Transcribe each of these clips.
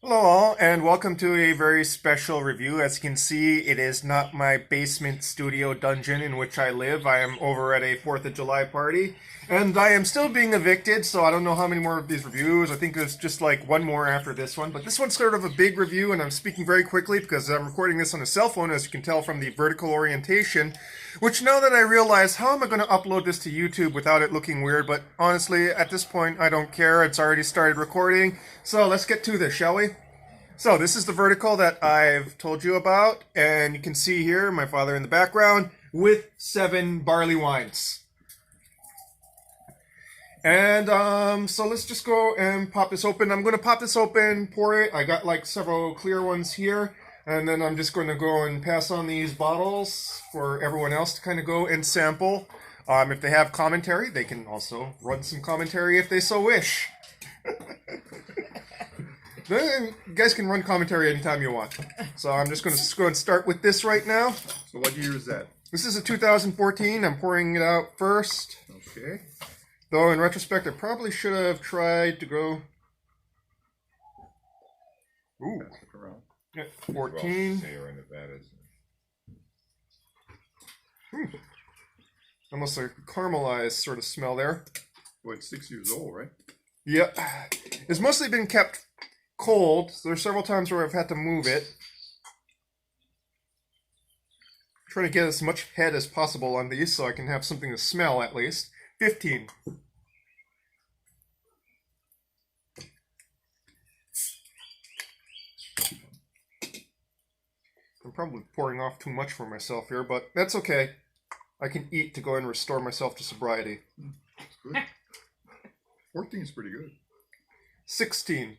Hello all, and welcome to a very special review. As you can see, it is not my basement studio dungeon in which I live. I am over at a 4th of July party, and I am still being evicted, so I don't know how many more of these reviews. I think there's just like one more after this one, but this one's sort of a big review, and I'm speaking very quickly because I'm recording this on a cell phone, as you can tell from the vertical orientation, which now that I realize, how am I going to upload this to YouTube without it looking weird? But honestly, at this point, I don't care. It's already started recording, so let's get to this, shall we? So this is the vertical that I've told you about, and you can see here my father in the background with 7 barley wines. And so let's just go and pop this open. I'm going to pop this open, pour it. I got like several clear ones here, and then I'm just going to go and pass on these bottles for everyone else to kind of go and sample. If they have commentary, they can also run some commentary if they so wish. Then you guys can run commentary anytime you want. So I'm just going to go and start with this right now. So what year is that? This is a 2014. I'm pouring it out first. Okay. Though in retrospect, I probably should have tried to go... Ooh. Pass it around. Yeah, 14. Almost a caramelized sort of smell there. Well, it's 6 years old, right? Yep. It's mostly been kept cold. So there's several times where I've had to move it. Trying to get as much head as possible on these so I can have something to smell at least. 15. I'm probably pouring off too much for myself here, but that's okay. I can eat to go and restore myself to sobriety. That's good. 14 is pretty good. 16.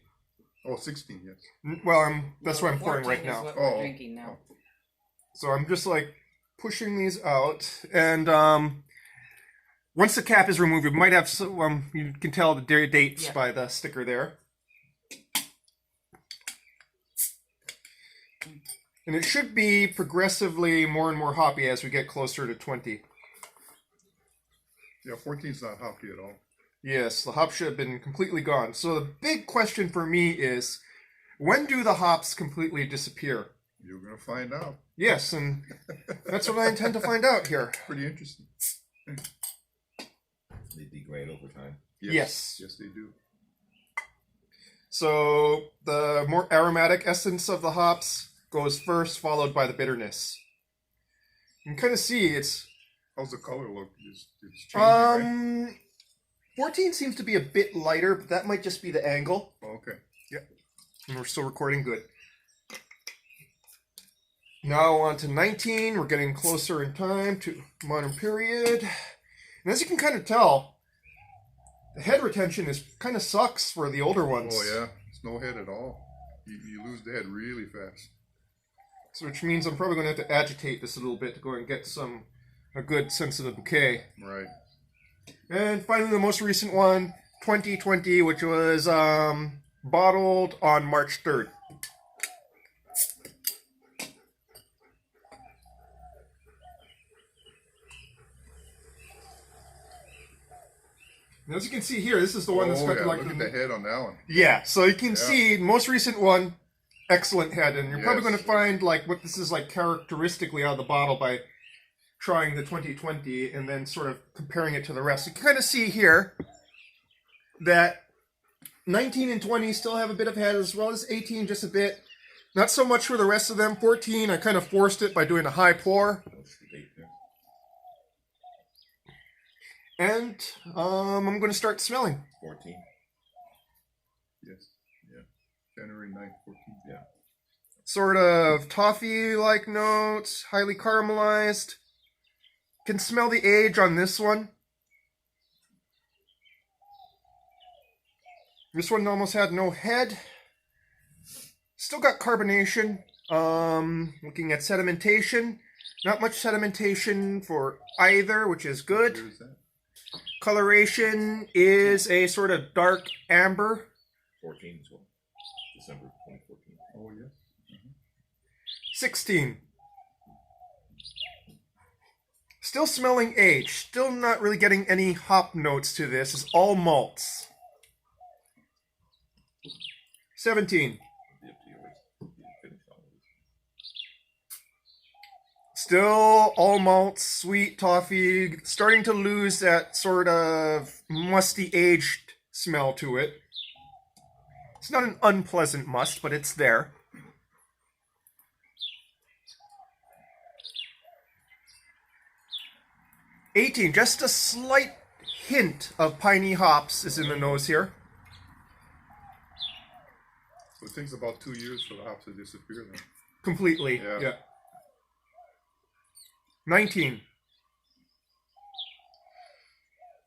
Oh, 16, yes. Well, that's what I'm pouring right now. What we're drinking now. So I'm just like pushing these out, and once the cap is removed, it might have some, you can tell the dates by the sticker there. And it should be progressively more and more hoppy as we get closer to 20. Yeah, 14 is not hoppy at all. Yes, the hops should have been completely gone. So the big question for me is, when do the hops completely disappear? You're going to find out. Yes, and that's what I intend to find out here. Pretty interesting. They degrade over time. Yes. Yes, they do. So the more aromatic essence of the hops goes first, followed by the bitterness. You can kind of see it's... How's the color look? It's changing, right? 14 seems to be a bit lighter, but that might just be the angle. Oh, okay. Yep. And we're still recording good. Now on to 19. We're getting closer in time to modern period. And as you can kind of tell, the head retention kind of sucks for the older ones. Oh, yeah. It's no head at all. You lose the head really fast. So which means I'm probably going to have to agitate this a little bit to go and get a good sense of the bouquet. Right. And finally, the most recent one, 2020, which was bottled on March 3rd. And as you can see here, this is the one that's got like look at the head on that one. Yeah, so you can see most recent one, excellent head, and you're probably going to find like what this is like characteristically out of the bottle by trying the 2020 and then sort of comparing it to the rest. You can kind of see here that 19 and 20 still have a bit of head, as well as 18 just a bit. Not so much for the rest of them. 14, I kind of forced it by doing a high pour. And I'm going to start smelling. 14. Yes. Yeah. January 9th, 14. Yeah. Sort of toffee-like notes, highly caramelized. Can smell the age on this one. This one almost had no head. Still got carbonation. Looking at sedimentation. Not much sedimentation for either, which is good. What year is that? Coloration is a sort of dark amber. 14 as well. December 2014. Oh, yes. 16. Still smelling age. Still not really getting any hop notes to this. It's all malts. 17. Still all malts, sweet toffee, starting to lose that sort of musty aged smell to it. It's not an unpleasant must, but it's there. '18, just a slight hint of piney hops is in the nose here. So it takes about 2 years for the hops to disappear then. Completely, yeah. 19.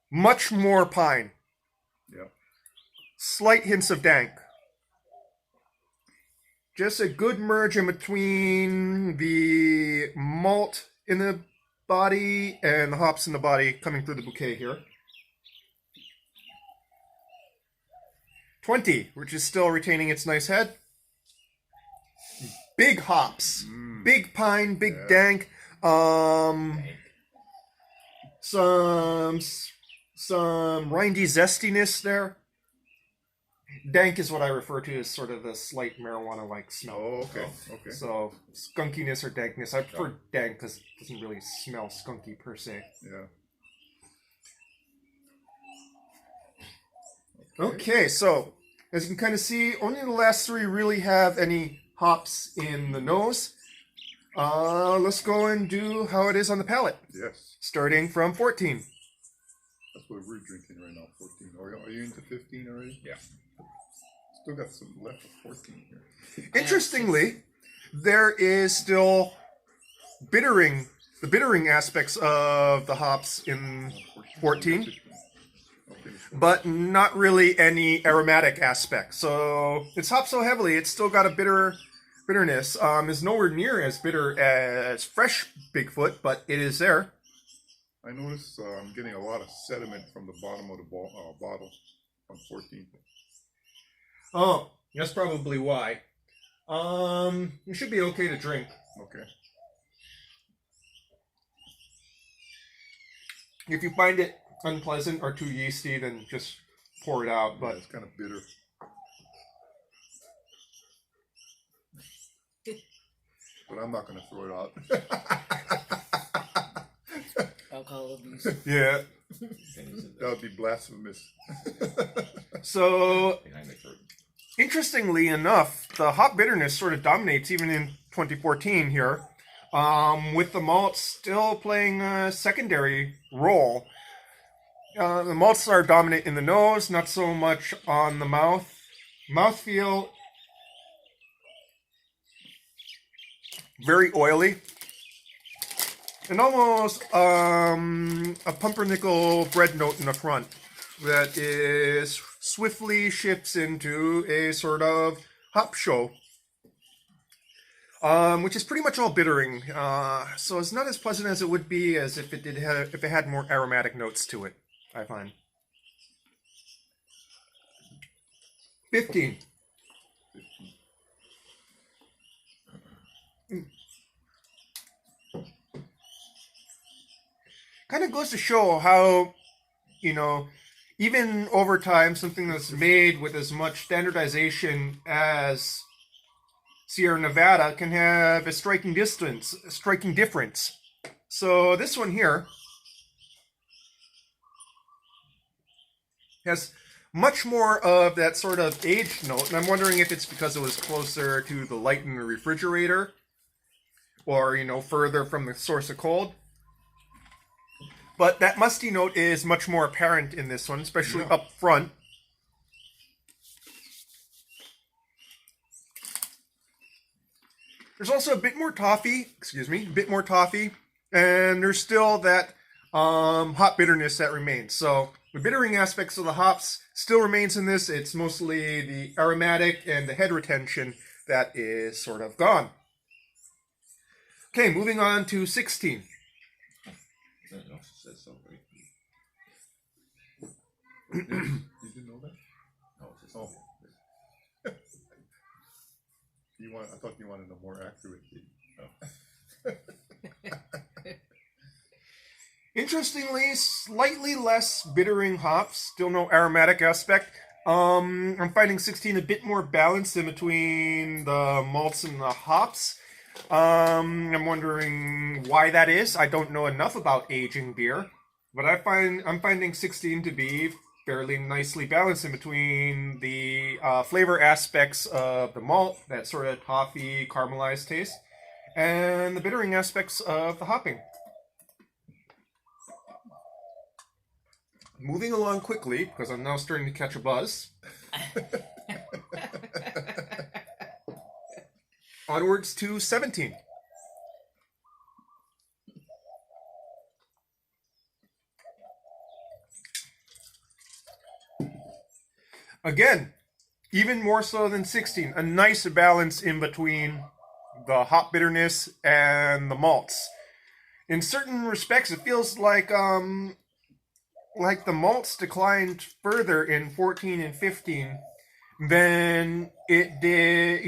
Much more pine. Yeah. Slight hints of dank. Just a good merge in between the malt in the body and the hops in the body coming through the bouquet here. 20, which is still retaining its nice head. Big hops. Big pine, big dank. Some rindy zestiness there. Dank is what I refer to as sort of a slight marijuana-like smell. Oh, okay. Okay. So skunkiness or dankness. I prefer dank because it doesn't really smell skunky per se. Yeah. Okay, so as you can kind of see, only the last three really have any hops in the nose. Let's go and do how it is on the palate. Yes. Starting from 14. That's what we're drinking right now, 14. Are you into 15 already? Yeah. Still got some left of 14 here. Interestingly, there is still bittering, the bittering aspects of the hops in 14, but not really any aromatic aspect. So it's hopped so heavily, it's still got a bitterness. Is nowhere near as bitter as fresh Bigfoot, but it is there. I notice I'm getting a lot of sediment from the bottom of the bottle on 14. Oh, that's probably why. It should be okay to drink. Okay. If you find it unpleasant or too yeasty, then just pour it out. But it's kind of bitter. But I'm not going to throw it out. Alcohol abuse. yeah. That would be blasphemous. So, Behind the curtain. interestingly enough, the hop bitterness sort of dominates even in 2014 here, with the malts still playing a secondary role. The malts are dominant in the nose, not so much on the mouth. Mouthfeel, very oily. And almost a pumpernickel bread note in the front that is swiftly shifts into a sort of hop show, which is pretty much all bittering. So it's not as pleasant as it would be as if it had more aromatic notes to it, I find. 15. Kind of goes to show how, even over time, something that's made with as much standardization as Sierra Nevada can have a striking difference. So this one here has much more of that sort of aged note, and I'm wondering if it's because it was closer to the light in the refrigerator, or further from the source of cold. But that musty note is much more apparent in this one, especially up front. There's also a bit more toffee, and there's still that hop bitterness that remains. So the bittering aspects of the hops still remains in this. It's mostly the aromatic and the head retention that is sort of gone. Okay, moving on to 16. No, it says so, right? You didn't know that? No, it says Oh. so. I thought you wanted a more accurate date. Interestingly, slightly less bittering hops, still no aromatic aspect. I'm finding 16 a bit more balanced in between the malts and the hops. I'm wondering why that is. I don't know enough about aging beer, but I'm finding 16 to be fairly nicely balanced in between the flavor aspects of the malt, that sort of toffee caramelized taste, and the bittering aspects of the hopping. Moving along quickly, because I'm now starting to catch a buzz. Onwards to 17. Again, even more so than 16, a nice balance in between the hop bitterness and the malts. In certain respects, it feels like the malts declined further in 14 and 15 than it did.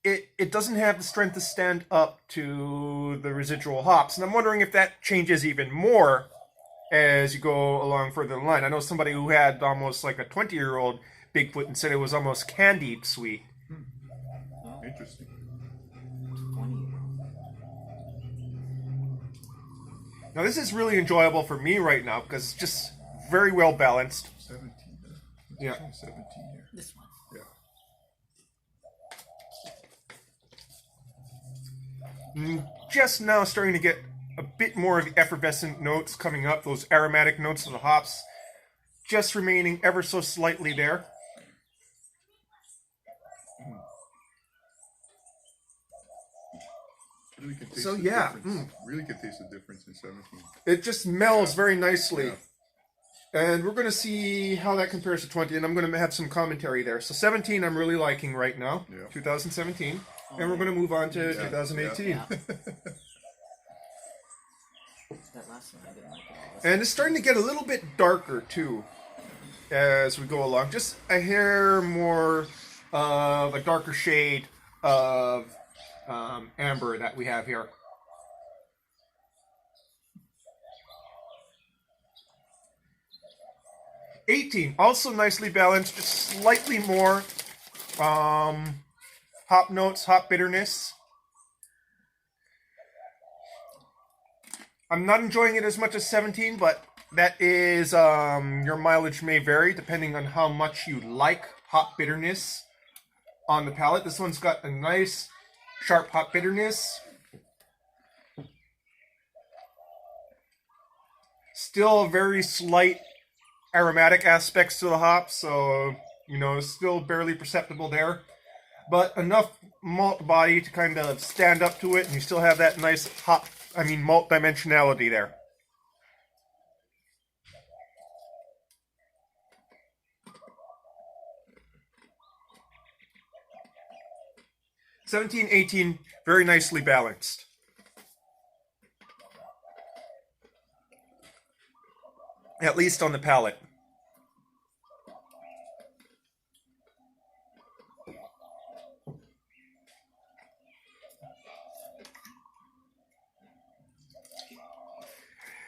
It doesn't have the strength to stand up to the residual hops, and I'm wondering if that changes even more as you go along further in the line. I know somebody who had almost like a 20-year-old Bigfoot and said it was almost candied sweet. Interesting. 20. Now this is really enjoyable for me right now because it's just very well balanced. 17. Yeah. 17 here. This one. Yeah. Just now starting to get a bit more of the effervescent notes coming up, those aromatic notes of the hops, just remaining ever so slightly there. Really can taste So, the yeah, difference. Really can taste the difference in 17. It just melds very nicely. Yeah. And we're going to see how that compares to 20, and I'm going to have some commentary there. So 17 I'm really liking right now, Yeah. 2017. And we're going to move on to Yeah, 2018. Yeah. That last one I didn't like it. And it's starting to get a little bit darker, too, as we go along. Just a hair more of a darker shade of amber that we have here. '18, also nicely balanced, just slightly more hop notes, hop bitterness. I'm not enjoying it as much as 17, but that is, your mileage may vary depending on how much you like hop bitterness on the palate. This one's got a nice sharp hop bitterness. Still very slight aromatic aspects to the hops, so, still barely perceptible there. But enough malt body to kind of stand up to it, and you still have that nice malt dimensionality there. '17, '18, very nicely balanced. At least on the palate.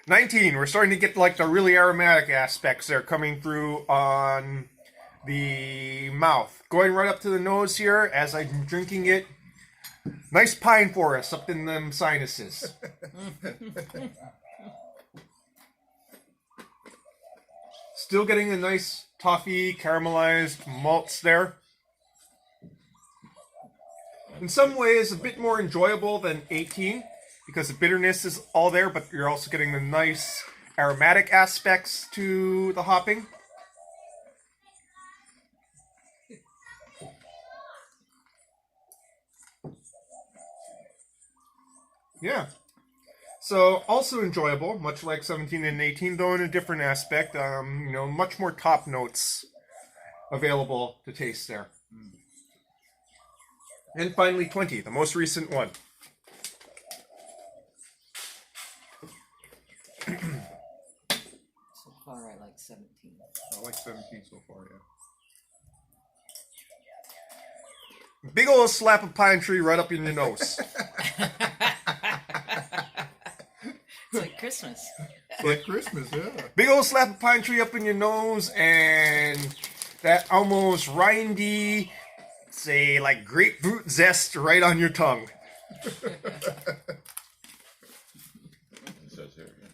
'19, we're starting to get like the really aromatic aspects there coming through on the mouth. Going right up to the nose here as I'm drinking it. Nice pine forest up in them sinuses. Still getting a nice toffee caramelized malts there. In some ways, a bit more enjoyable than 18 because the bitterness is all there, but you're also getting the nice aromatic aspects to the hopping. Yeah. So, also enjoyable, much like 17 and 18, though in a different aspect. Much more top notes available to taste there. And finally, 20, the most recent one. So far, I like 17. I like 17 so far, yeah. Big old slap of pine tree right up in your nose. It's like Christmas. It's like Christmas, yeah. Big old slap of pine tree up in your nose, and that almost rindy, say, like grapefruit zest right on your tongue. It says here, yeah.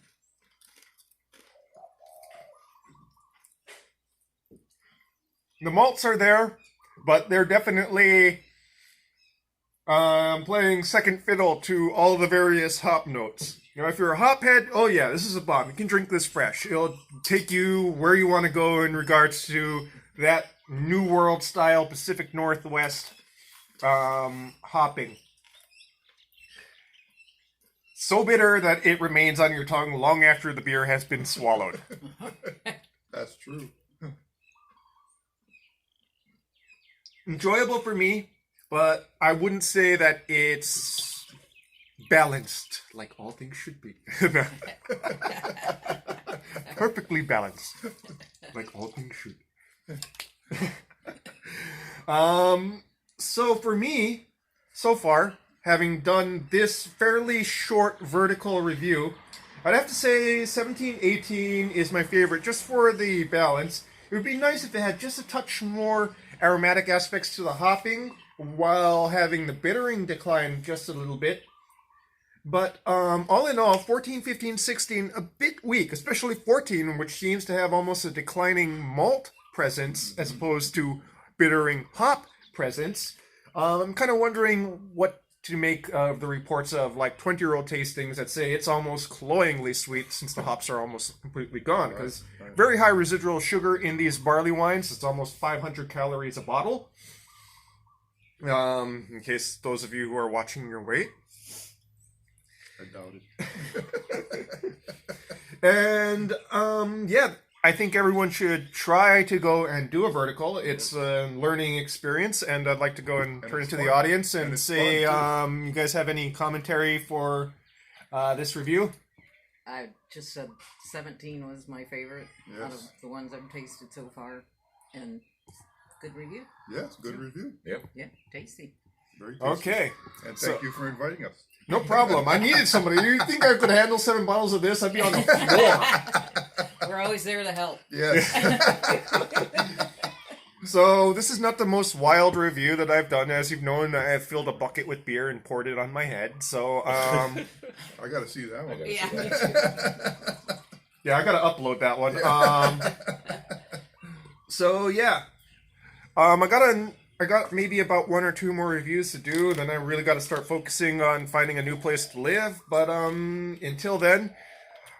The malts are there, but they're definitely playing second fiddle to all the various hop notes. You know, if you're a hophead, oh yeah, this is a bomb. You can drink this fresh. It'll take you where you want to go in regards to that New World style Pacific Northwest hopping. So bitter that it remains on your tongue long after the beer has been swallowed. That's true. Enjoyable for me, but I wouldn't say that it's balanced like all things should be. Perfectly balanced like all things should. So for me, so far, having done this fairly short vertical review, I'd have to say 1718 is my favorite just for the balance. It would be nice if it had just a touch more aromatic aspects to the hopping while having the bittering decline just a little bit. But all in all, 14, 15, 16, a bit weak, especially 14, which seems to have almost a declining malt presence as opposed to bittering hop presence. I'm kind of wondering what to make of the reports of like 20-year-old tastings that say it's almost cloyingly sweet since the hops are almost completely gone. Because very high residual sugar in these barley wines. It's almost 500 calories a bottle. In case those of you who are watching your weight. I doubt it. And yeah, I think everyone should try to go and do a vertical. It's a learning experience, and I'd like to go and turn it to the audience and say, you guys have any commentary for this review? I just said 17 was my favorite out of Yes. the ones I've tasted so far, and good review. Yes, good review. Yeah, tasty. Very tasty. Okay. And thank you for inviting us. No problem. I needed somebody. You think I could handle 7 bottles of this? I'd be on the floor. We're always there to help. Yes. So this is not the most wild review that I've done. As you've known, I have filled a bucket with beer and poured it on my head. So I got to see that one. Yeah. yeah, I gotta upload that one. So yeah, I got maybe about 1 or 2 more reviews to do. Then I really got to start focusing on finding a new place to live. But until then,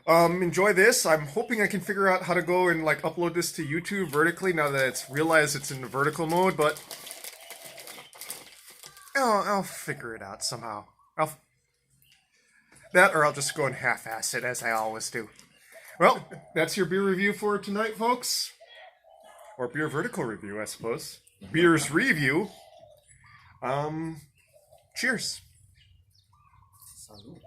enjoy this. I'm hoping I can figure out how to go and like upload this to YouTube vertically now that it's realized it's in the vertical mode. But I'll figure it out somehow. That or I'll just go and half-ass it as I always do. Well, that's your beer review for tonight, folks. Or beer vertical review, I suppose. Beer's review. Cheers. Salud.